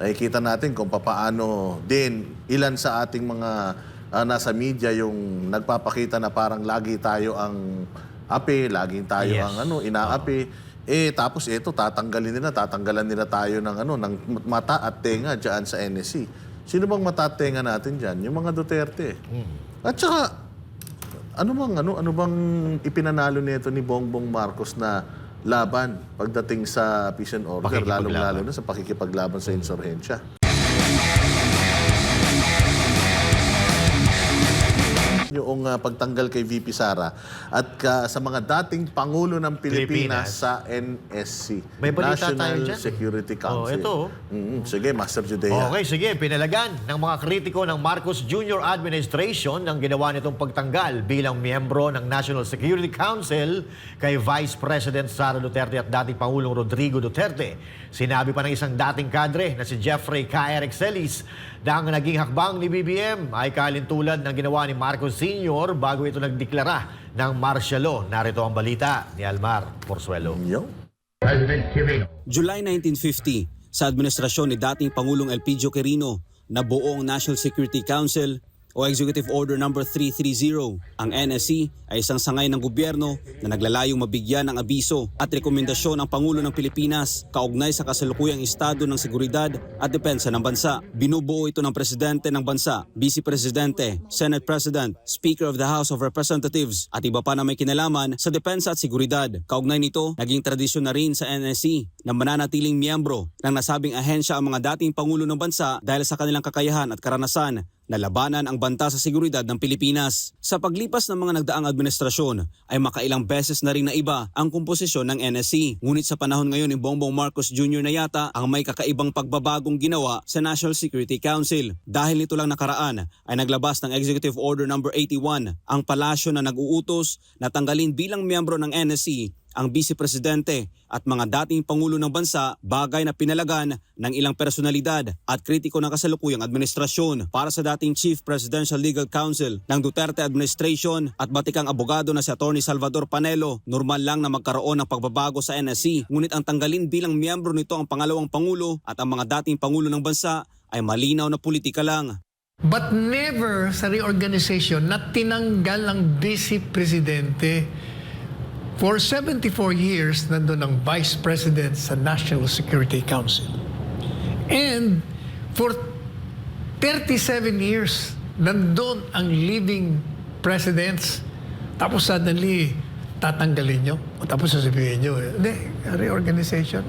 nakikita natin kung papaano din ilan sa ating mga nasa media yung nagpapakita na parang lagi tayo ang api, laging tayo Yes. ang inaapi. Tapos ito tatanggalan nila tayo ng mata at tenga diyan sa NSC. Sino bang mata at tenga natin diyan? Yung mga Duterte. At saka ano bang ipinanalo nito ni Bongbong Marcos na laban pagdating sa peace and order, lalong-lalo na sa pakikipaglaban sa insurhensya? Yung pagtanggal kay VP Sara at sa mga dating Pangulo ng Pilipinas sa NSC. May balita tayo National dyan. Security Council. Ito. Sige, Master Judea. Okay, sige. Pinalagan ng mga kritiko ng Marcos Jr. Administration ang ginawa nitong pagtanggal bilang miyembro ng National Security Council kay Vice President Sara Duterte at dating Pangulong Rodrigo Duterte. Sinabi pa ng isang dating kadre na si Jeffrey K. Celis na ang naging hakbang ni BBM ay kalintulad ng ginawa ni Marcos Sr. bago ito nagdeklara ng martial law. Narito ang balita ni Almar Porzuelo. July 1950, sa administrasyon ni dating Pangulong Elpidio Quirino, nabuo ang National Security Council o Executive Order No. 330. Ang NSC ay isang sangay ng gobyerno na naglalayong mabigyan ng abiso at rekomendasyon ang Pangulo ng Pilipinas kaugnay sa kasalukuyang estado ng seguridad at depensa ng bansa. Binubuo ito ng Presidente ng Bansa, Vice Presidente, Senate President, Speaker of the House of Representatives at iba pa na may kinalaman sa depensa at seguridad. Kaugnay nito, naging tradisyon na rin sa NSC na mananatiling miyembro ng nasabing ahensya ang mga dating Pangulo ng Bansa dahil sa kanilang kakayahan at karanasan na labanan ang banta sa seguridad ng Pilipinas. Sa paglipas ng mga nagdaang administrasyon ay makailang beses na rin na iba ang komposisyon ng NSC. Ngunit sa panahon ngayon ni Bongbong Marcos Jr. na yata ang may kakaibang pagbabagong ginawa sa National Security Council. Dahil nito lang nakaraan ay naglabas ng Executive Order No. 81 ang palasyo na nag-uutos na tanggalin bilang miyembro ng NSC ang Vice Presidente at mga dating Pangulo ng Bansa, bagay na pinalagan ng ilang personalidad at kritiko ng kasalukuyang administrasyon. Para sa dating Chief Presidential Legal Counsel ng Duterte Administration at batikang abogado na si Atty. Salvador Panelo, normal lang na magkaroon ng pagbabago sa NSC. Ngunit ang tanggalin bilang miyembro nito ang pangalawang Pangulo at ang mga dating Pangulo ng Bansa ay malinaw na politika lang. But never sa reorganization na tinanggal ang Vice Presidente. For 74 years, nandun ang Vice President sa National Security Council. And for 37 years, nandun ang living presidents. Tapos suddenly, tatanggalin nyo. O tapos sasabihin nyo, hindi, reorganization.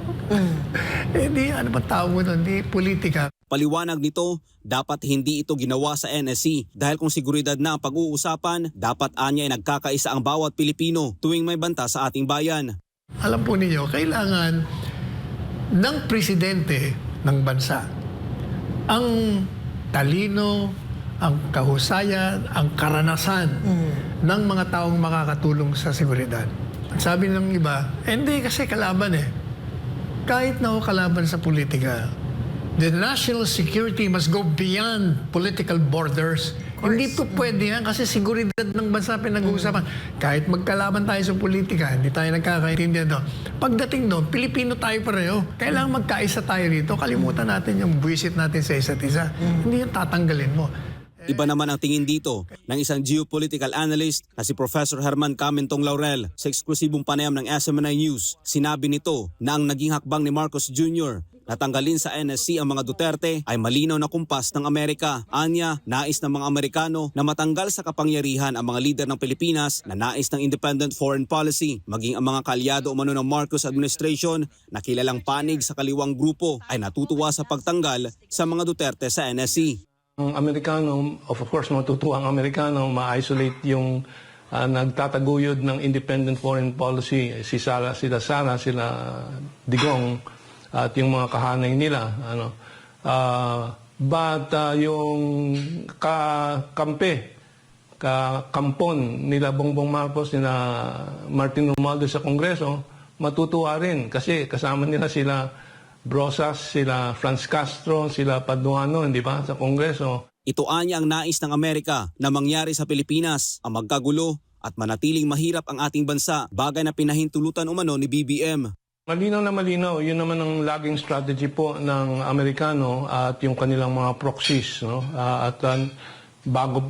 Hindi, ano ba tawag mo nun? Hindi, politika. Paliwanag nito, dapat hindi ito ginawa sa NSC dahil kung seguridad na ang pag-uusapan, dapat anya ay nagkakaisa ang bawat Pilipino tuwing may banta sa ating bayan. Alam po ninyo, kailangan ng presidente ng bansa ang talino, ang kahusayan, ang karanasan ng mga taong makakatulong sa seguridad. Sabi ng iba, hindi kasi kalaban eh. Kahit na ho kalaban sa politika, the national security must go beyond political borders. Hindi po pwede yan kasi seguridad ng bansa pinag-uusapan. Kahit magkalaban tayo sa politika, hindi tayo nagkakaintindihan doon. Pagdating doon, Pilipino tayo pareho. Kailangan magkaisa tayo rito. Kalimutan natin yung buwisit natin sa isa't isa. Hindi yung tatanggalin mo. Iba naman ang tingin dito ng isang geopolitical analyst na si Professor Herman Camentong Laurel sa eksklusibong panayam ng SMNI News. Sinabi nito na ang naging hakbang ni Marcos Jr. na tanggalin sa NSC ang mga Duterte ay malinaw na kumpas ng Amerika. Anya, nais ng mga Amerikano na matanggal sa kapangyarihan ang mga lider ng Pilipinas na nais ng independent foreign policy. Maging ang mga kaalyado umano ng Marcos administration na kilalang panig sa kaliwang grupo ay natutuwa sa pagtanggal sa mga Duterte sa NSC. Ang Amerikano, of course, matutuwa ang Amerikano ma-isolate yung nagtataguyod ng independent foreign policy. Sila Sara, sila Digong, at yung mga kahanay nila. But yung kampon nila Bongbong Marcos, nila Martin Romualdez sa Kongreso, matutuwa rin kasi kasama nila sila Brosas, sila Franz Castro, sila Paduano, hindi ba, sa Kongreso. Ito anya ang nais ng Amerika na mangyari sa Pilipinas, ang magkagulo at manatiling mahirap ang ating bansa, bagay na pinahintulutan umano ni BBM. Malinaw na malinaw, yun naman ang laging strategy po ng Amerikano at yung kanilang mga proxies. No? Bago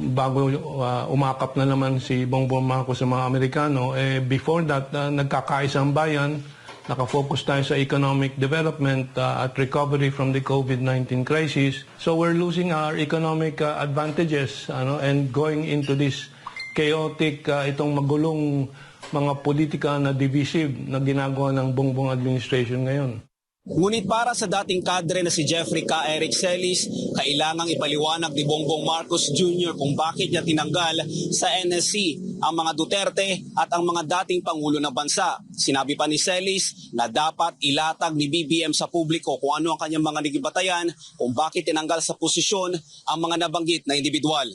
umakap na naman si Bongbong Marcos sa mga Amerikano, before that, nagkakaisang bayan, nakafocus tayo sa economic development at recovery from the COVID-19 crisis. So we're losing our economic advantages and going into this chaotic, itong magulong mga politika na divisive na ginagawa ng Bongbong administration ngayon. Ngunit para sa dating kadre na si Jeffrey K. Eric Celis, kailangang ipaliwanag ni Bongbong Marcos Jr. kung bakit niya tinanggal sa NSC ang mga Duterte at ang mga dating Pangulo ng bansa. Sinabi pa ni Celis na dapat ilatag ni BBM sa publiko kung ano ang kanyang mga nagibatayan kung bakit tinanggal sa posisyon ang mga nabanggit na individual.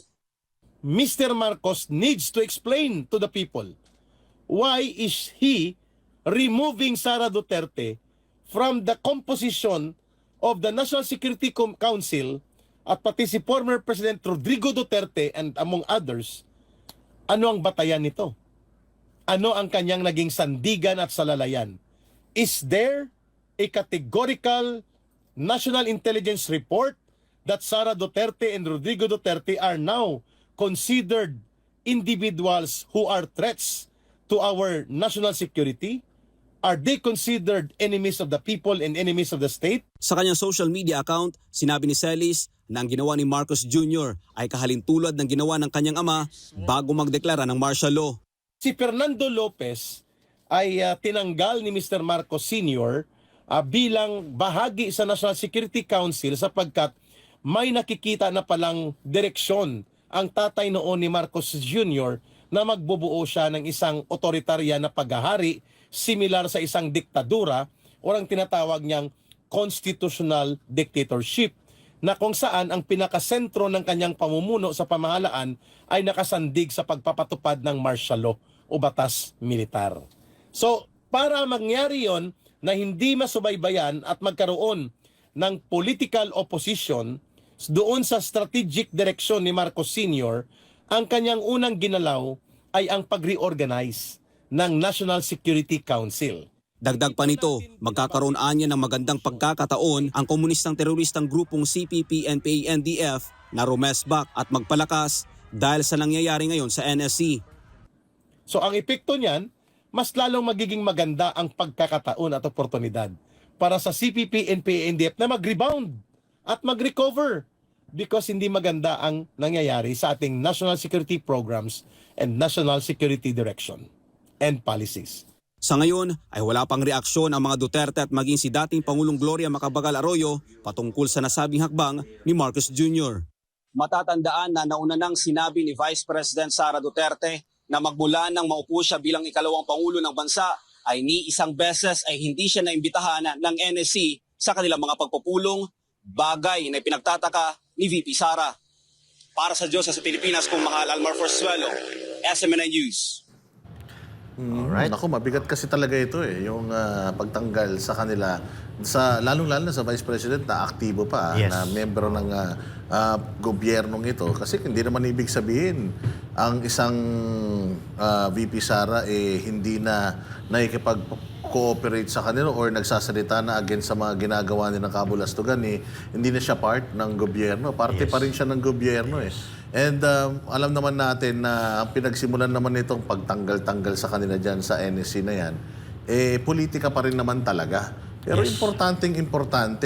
Mr. Marcos needs to explain to the people why is he removing Sara Duterte from the composition of the National Security Council at pati si former President Rodrigo Duterte and among others. Ano ang batayan nito? Ano ang kanyang naging sandigan at salalayan? Is there a categorical national intelligence report that Sara Duterte and Rodrigo Duterte are now considered individuals who are threats to our national security? Are they considered enemies of the people and enemies of the state? Sa kanyang social media account, sinabi ni Celis na ang ginawa ni Marcos Jr. ay kahalintulad ng ginawa ng kanyang ama bago magdeklara ng martial law. Si Fernando Lopez ay tinanggal ni Mr. Marcos Sr. Bilang bahagi sa National Security Council sapagkat may nakikita na palang direksyon ang tatay noon ni Marcos Jr. na magbubuo siya ng isang otoritarya na paghahari similar sa isang diktadura o ang tinatawag niyang constitutional dictatorship na kung saan ang pinakasentro ng kanyang pamumuno sa pamahalaan ay nakasandig sa pagpapatupad ng martial law o batas militar. So, para mangyari yon na hindi masubaybayan at magkaroon ng political opposition doon sa strategic direction ni Marcos Sr., ang kanyang unang ginalaw ay ang pag-reorganize ng National Security Council. Dagdag pa nito, magkakaroon anya ng magandang pagkakataon ang komunistang teroristang grupong CPP, NPA, NDF na rumesbak at magpalakas dahil sa nangyayari ngayon sa NSC. So ang epekto niyan, mas lalong magiging maganda ang pagkakataon at oportunidad para sa CPP, NPA, NDF na mag-rebound at mag-recover because hindi maganda ang nangyayari sa ating national security programs and national security direction and policies. Sa ngayon ay wala pang reaksyon ang mga Duterte at maging si dating Pangulong Gloria Macapagal Arroyo patungkol sa nasabing hakbang ni Marcos Jr. Matatandaan na nauna nang sinabi ni Vice President Sara Duterte na magmula nang maupo siya bilang ikalawang Pangulo ng bansa ay ni isang beses ay hindi siya naimbitahan ng NSC sa kanilang mga pagpupulong, bagay na pinagtataka ni VP Sara. Para sa Diyos sa Pilipinas, kung mahal Almar Forzuelo, SMNI News. Alright. Naku, mabigat kasi talaga ito yung pagtanggal sa kanila, lalong-lalo na sa Vice President na aktibo pa, Yes. na membro ng gobyernong ito. Kasi hindi naman ibig sabihin ang isang VP Sara hindi na nakikipag-cooperate sa kanila or nagsasalita na against sa mga ginagawa nilang kabulastugan. Hindi na siya part ng gobyerno. Parte Yes. pa rin siya ng gobyerno. And alam naman natin na ang pinagsimulan naman nitong pagtanggal-tanggal sa kanila dyan sa NSC na yan, politika pa rin naman talaga. Pero importante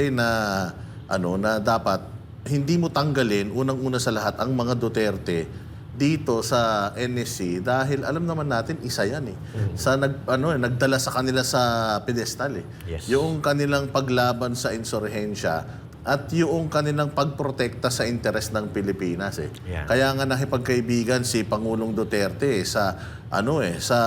na na dapat hindi mo tanggalin unang-una sa lahat ang mga Duterte dito sa NSC dahil alam naman natin isa yan sa nagdala sa kanila sa pedestal Yes. yung kanilang paglaban sa insurhensya at yung kanilang pagprotekta sa interes ng Pilipinas Yeah. Kaya nga nakipagkaibigan si Pangulong Duterte sa sa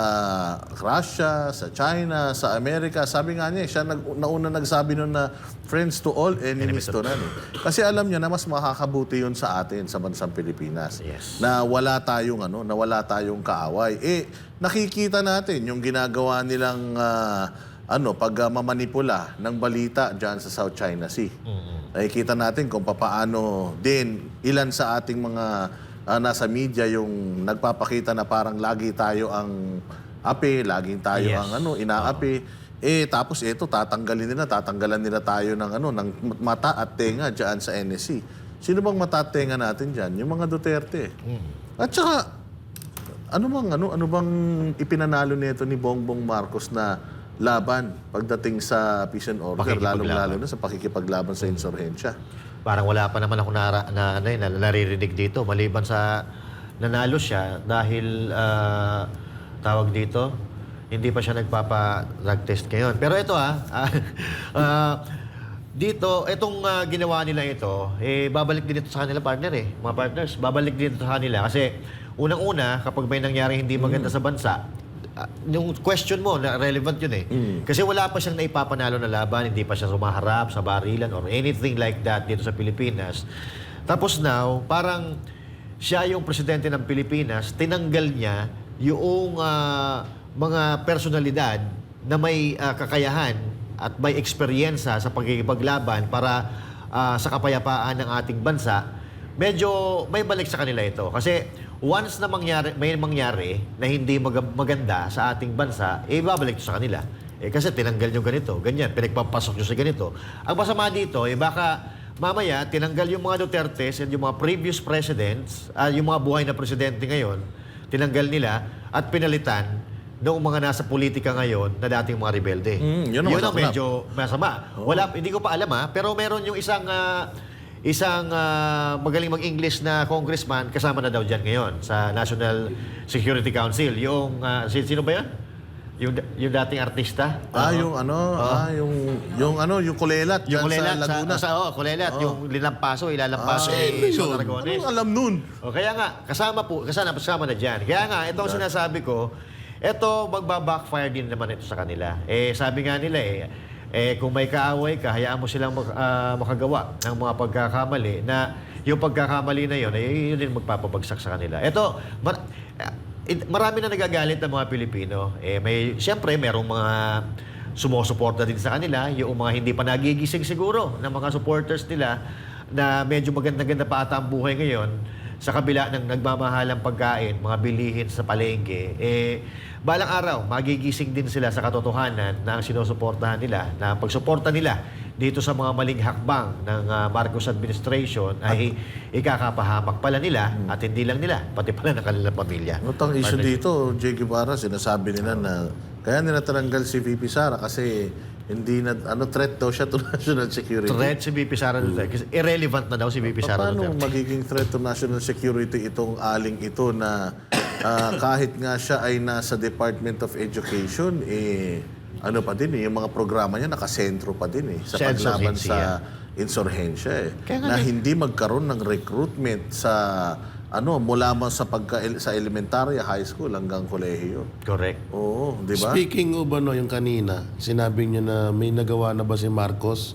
Russia, sa China, sa Amerika. Sabi nga niya, siya nauna nagsabi nun na friends to all, enemies to none. Kasi alam niya na mas makakabuti yun sa atin sa bansang Pilipinas. Yes. Na wala tayong kaaway. Nakikita natin yung ginagawa nilang pagmamanipula ng balita diyan sa South China Sea. Nakikita natin kung papaano din ilan sa ating mga nasa media yung nagpapakita na parang lagi tayo ang api, laging tayo Yes. ang inaapi. Tapos tatanggalan nila tayo ng ng mata at tenga diyan sa NSC. Sino bang matatenga natin diyan? Yung mga Duterte. At saka ano bang ipinanalo nito ni Bongbong Marcos na laban pagdating sa peace and order, Pakikipaglaban. lalo na sa pakikipaglaban sa insurhensya. Parang wala pa naman ako naririnig dito maliban sa nanalo siya dahil tawag dito, hindi pa siya nagpapa-drug test ngayon. Pero ito dito, itong ginawa nila ito, babalik din ito sa kanila partner mga partners, babalik din ito sa kanila kasi unang-una, kapag may nangyari hindi maganda sa bansa, yung question mo, na relevant yun Kasi wala pa siyang naipapanalo na laban, hindi pa siya sumaharap sa barilan or anything like that dito sa Pilipinas. Tapos now, parang siya yung presidente ng Pilipinas, tinanggal niya yung mga personalidad na may kakayahan at may eksperyensya sa pagkikipaglaban para sa kapayapaan ng ating bansa. Medyo may balik sa kanila ito. Kasi once na may mangyari na hindi maganda sa ating bansa, babalik ito sa kanila. Kasi tinanggal nyo ganito, ganyan, pinagpapasok nyo sa ganito. Ang masama dito, baka mamaya tinanggal yung mga Dutertes and yung mga previous presidents, yung mga buhay na presidente ngayon, tinanggal nila at pinalitan noong mga nasa politika ngayon na dating mga rebelde. Yun ang ang masaklap. medyo masama. Hindi ko pa alam pero meron yung isang magaling mag-English na congressman kasama na daw dyan ngayon sa National Security Council. Yung, sino ba yan? Yung dating artista. Yung Kulelat Yung dyan Kulelat, sa Laguna. Kulelat, yung ilalampaso ni Son Aragones. Anong alam nun? Kaya nga, kasama na dyan. Kaya nga, itong sinasabi ko, ito magbabackfire din naman ito sa kanila. Sabi nga nila kung may kaaway ka, hayaan mo silang makagawa ng mga pagkakamali na yung pagkakamali na yun, yun din magpapabagsak sa kanila. Ito, marami na nagagalit ng mga Pilipino. Siyempre, merong mga sumusuporta din sa kanila, yung mga hindi pa nagigising siguro ng mga supporters nila na medyo maganda-ganda pa ata ang buhay ngayon sa kabila ng nagmamahalang pagkain, mga bilihin sa palengke, balang araw, magigising din sila sa katotohanan na ang sinusuportahan nila, na pagsuporta nila dito sa mga maling hakbang ng Marcos administration ay ikakapahamak pala nila at hindi lang nila, pati pala ng kanilang pamilya. Ang issue dito, J. Guevara, sinasabi nila na kaya nila tinanggal si VP Sara kasi hindi na, threat daw siya to national security. Threat si VP Sara Duterte. Kasi irrelevant na daw si VP Sara Paano Duterte. magiging threat to national security itong aling ito na kahit nga siya ay nasa Department of Education, ano pa din yung mga programa niya nakasentro pa din sa Sa paglaban insurhensya. sa insurhensya Kaya nga na hindi magkaroon ng recruitment sa mula mo sa sa elementarya, high school hanggang kolehiyo. Correct. Oo, di ba? Speaking of yung kanina, sinabi niyo na may nagawa na ba si Marcos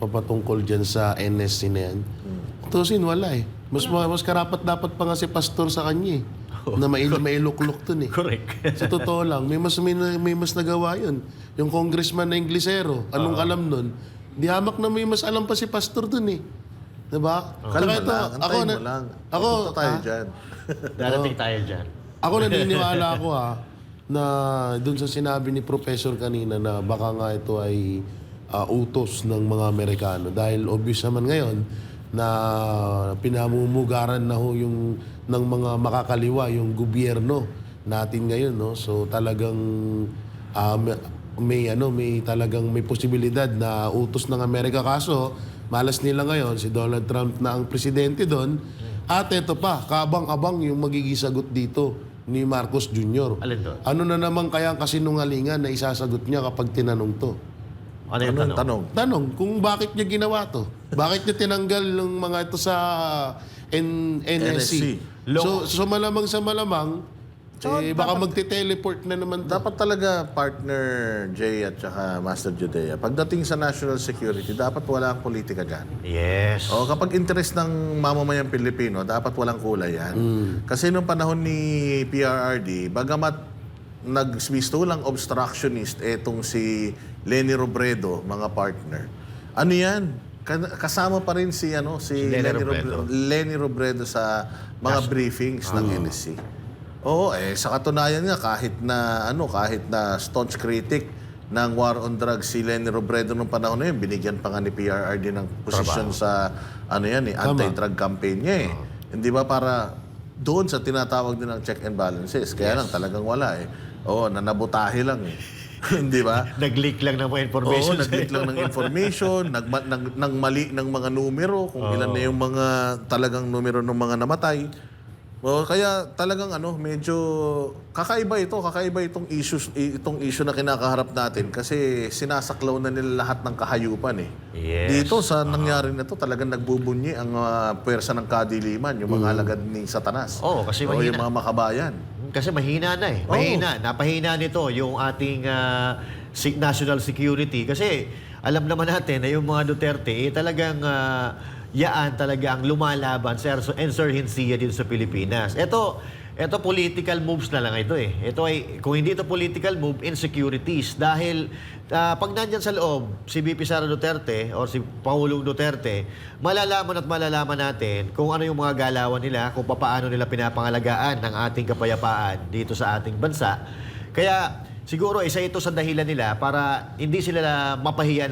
papatungkol dyan sa NSC na yan? Tusin, wala Mas karapat dapat pa nga si pastor sa kanya na mailuklok dun Correct. Sa totoo lang, may mas nagawa yun. Yung congressman na Inglesero, anong alam nun? Di hamak na may mas alam pa si pastor dun Diba? Kalma lang, antayin mo lang. Pupunta tayo dyan. Darating tayo dyan. Ako naniniwala ako na dun sa sinabi ni Professor kanina na baka nga ito ay utos ng mga Amerikano. Dahil obvious naman ngayon na pinamumugaran na yung ng mga makakaliwa yung gobyerno natin ngayon. So talagang may talagang may posibilidad na utos ng Amerika. Kaso malas nila ngayon, si Donald Trump na ang presidente doon. At ito pa, kabang-abang yung magiging sagot dito ni Marcos Jr. Alin doon? Ano na naman kaya ang kasinungalingan na isasagot niya kapag tinanong to? Ano yung Anong tanong? Tanong kung bakit niya ginawa to. Bakit niya tinanggal ng mga ito sa NSC? So malamang sa malamang, baka magte-teleport na naman to. Dapat talaga, partner Jay at saka Master Judea, pagdating sa national security, dapat wala ang politika dyan. Yes. O kapag interest ng mamamayang Pilipino, dapat walang kulay yan. Kasi nung panahon ni PRRD, bagamat nagmistulang obstructionist etong si Leni Robredo, mga partner. Ano yan? Kasama pa rin si Leni Robredo sa mga briefings ng NSC. Oo, sa katunayan nga kahit na staunch critic ng war on drugs si Leni Robredo nung panahon na yun, binigyan pa nga ni PRRD ng posisyon sa anti-drug campaign niya eh. Hindi ba para doon sa tinatawag din ng check and balances. Kaya lang talagang wala eh. Oo, nanabutahe lang eh. Hindi ba? Nag-leak lang ng mga information. Oo, nag-leak lang ng information, nagmali ng mga numero, kung ilan na yung mga talagang numero ng mga namatay. Kaya talagang medyo kakaiba itong issue na kinakaharap natin kasi sinasaklaw na nila lahat ng kahayupan eh. Yes. Dito sa nangyari na to talagang nagbubunyi ang puwersa ng kadiliman, yung mga alagad ni Satanas. Oo, kasi o mahina. yung mga makabayan. Kasi mahina na eh. Mahina. Napahina nito yung ating national security. Kasi alam naman natin na yung mga Duterte talagang yaan talaga ang lumalaban sa insurgency dito sa Pilipinas. Ito political moves na lang ito eh. Ito ay, kung hindi ito political move, insecurities. Dahil pag nandyan sa loob, si VP Sara Duterte or si Pangulong Duterte, malalaman natin kung ano yung mga galawan nila, kung paano nila pinapangalagaan ng ating kapayapaan dito sa ating bansa. Kaya siguro isa ito sa dahilan nila para hindi sila mapahiya.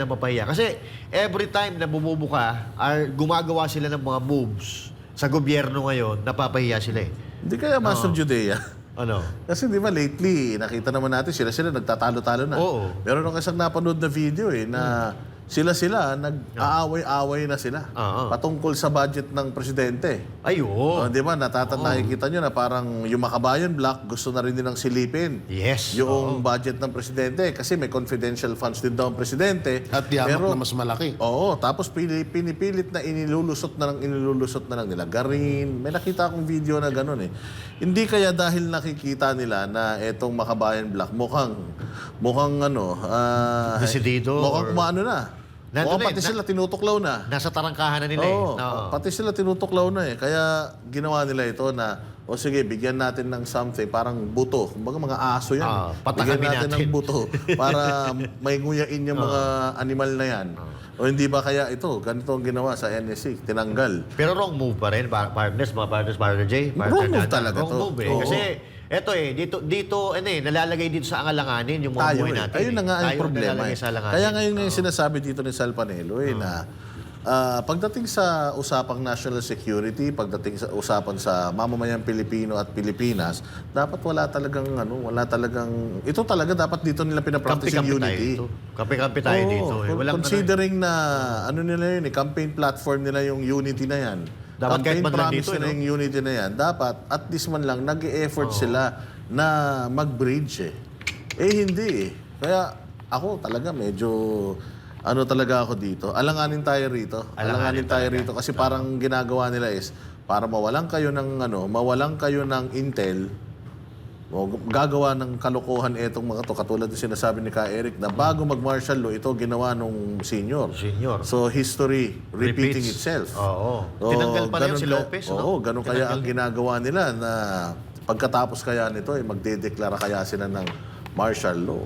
Kasi every time na bumubuka, gumagawa sila ng mga moves sa gobyerno ngayon, napapahiya sila eh. Hindi kaya Master Judea. Ano? Kasi di ba lately, nakita naman natin sila nagtatalo-talo na. Oo. Meron nung isang napanood na video na sila nag-aaway-away na sila. Patungkol sa budget ng presidente. Ayun. Di ba? Nakikita nyo na parang yung Makabayan Block gusto na rin nilang silipin. Yes. Yung budget ng presidente. Kasi may confidential funds din daw ang presidente. At yamak na mas malaki. Oo. Tapos pinipilit na inilulusot na lang nila. Garin. May nakita akong video na gano'n eh. Hindi kaya dahil nakikita nila na etong Makabayan Block mukhang Desidido mukhang or- na. Nandun Mukhang na pati eh. sila tinutuklaw na. Nasa tarangkahan na nila Oo, eh. pati sila tinutuklaw na eh. Kaya ginawa nila ito na, sige, bigyan natin ng something, parang buto. Kumbaga mga aso yan. patakamin Bigyan natin ng natin. buto para may nguyain yung mga animal na yan. O hindi ba kaya ito, ganito ang ginawa sa NSC, tinanggal. Pero wrong move pa rin, partner J. Wrong move talaga wrong to. move eh. Oo. Kasi eto dito nalalagay dito sa alanganin yung mga Tayo buhay eh. natin. Ayun na nga ang Tayo problema. nalalagay sa alanganin. Kaya ngayon yung sinasabi dito ni Sal Panelo na pagdating sa usapang national security, pagdating sa usapan sa mamamayang Pilipino at Pilipinas, dapat wala talagang ito talaga dapat dito nila pinapractice yung unity. Kampi-kampi tayo dito. Eh. Walang Considering na nila yun, campaign platform nila yung unity na yan. Dapat kahit Campaign man lang promise dito, nila yung unity na yan. Dapat at least man lang nag-e-effort sila na mag-bridge eh. Hindi eh. Kaya ako talaga medyo talaga ako dito. Alanganin tayo rito. Alanganin tayo rito kasi parang ginagawa nila is para mawalan kayo ng intel. O gagawa ng kalokohan etong mga to katulad ng sinasabi ni Ka Eric na bago mag-martial law ito ginawa nung senior. So history repeating Repeats. itself. Oo. So, Tinanggal pa rin ganun si Lopez, no? Oo, ganun kaya ang ginagawa nila na pagkatapos kaya nito magdedeklara kaya sila ng martial law.